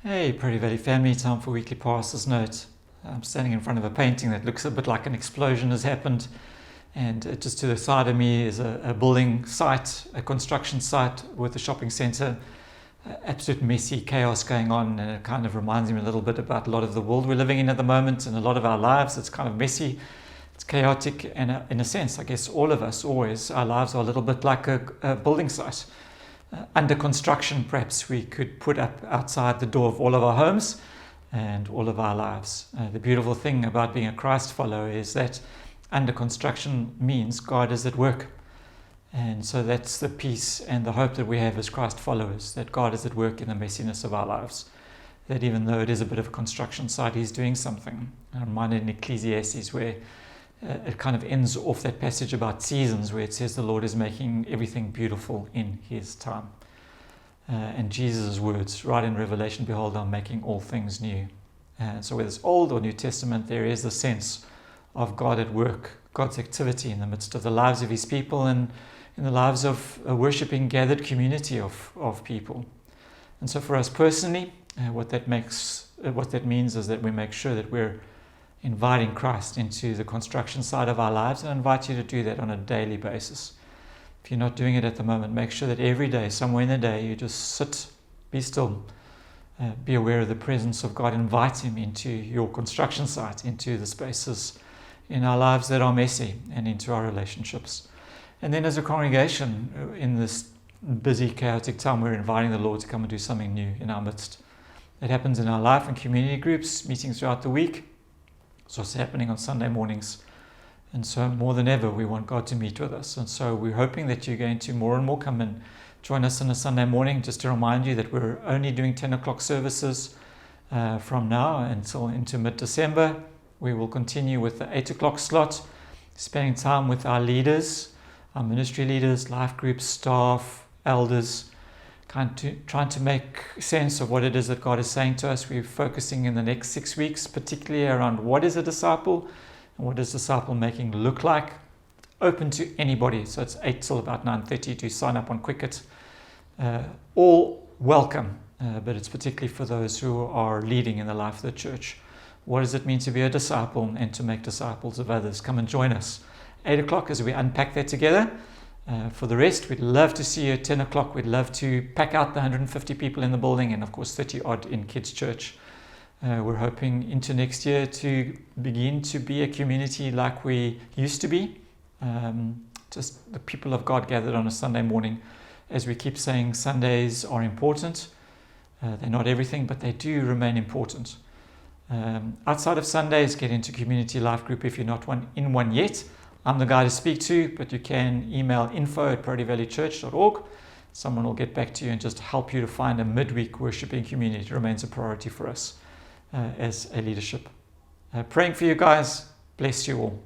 Hey, Prairie Valley family, time for weekly pastor's note. I'm standing in front of a painting that looks a bit like an explosion has happened, and just to the side of me is a building site, a construction site with a shopping centre. Absolute messy chaos going on, and it kind of reminds me a little bit about a lot of the world we're living in at the moment and a lot of our lives. It's kind of messy, it's chaotic, and in a sense, I guess all of us always, our lives are a little bit like a building site. Under construction, perhaps we could put up outside the door of all of our homes and all of our lives. The beautiful thing about being a Christ follower is that under construction means God is at work. And so that's the peace and the hope that we have as Christ followers, that God is at work in the messiness of our lives. That even though it is a bit of a construction site, He's doing something. I'm reminded in Ecclesiastes where it kind of ends off that passage about seasons where it says the Lord is making everything beautiful in His time. And Jesus' words right in Revelation, behold, I'm making all things new. So whether it's Old or New Testament, there is a sense of God at work, God's activity in the midst of the lives of His people and in the lives of a worshipping gathered community of people. And so for us personally, what that means is that we make sure that we're inviting Christ into the construction side of our lives, and I invite you to do that on a daily basis. If you're not doing it at the moment, make sure that every day, somewhere in the day, you just sit, be still, be aware of the presence of God, invite Him into your construction site, into the spaces in our lives that are messy, and into our relationships. And then as a congregation, in this busy, chaotic time, we're inviting the Lord to come and do something new in our midst. It happens in our life and community groups, meetings throughout the week. It's also happening on Sunday mornings. And so more than ever, we want God to meet with us. And so we're hoping that you're going to more and more come and join us on a Sunday morning. Just to remind you that we're only doing 10 o'clock services from now until into mid-December. We will continue with the 8 o'clock slot, spending time with our leaders, our ministry leaders, life groups, staff, elders, trying to make sense of what it is that God is saying to us. We're focusing in the next 6 weeks, particularly around what is a disciple and what does disciple making look like. Open to anybody. So it's 8 till about 9:30 to sign up on Quicket. All welcome, but it's particularly for those who are leading in the life of the church. What does it mean to be a disciple and to make disciples of others? Come and join us. 8 o'clock as we unpack that together. For the rest, we'd love to see you at 10 o'clock. We'd love to pack out the 150 people in the building and, of course, 30 odd in Kids Church. We're hoping into next year to begin to be a community like we used to be. Just the people of God gathered on a Sunday morning. As we keep saying, Sundays are important. They're not everything, but they do remain important. Outside of Sundays, get into community life group if you're not in one yet. I'm the guy to speak to, but you can email info@prairievalleychurch.org. Someone will get back to you and just help you to find a midweek worshiping community. It remains a priority for us as a leadership. Praying for you guys. Bless you all.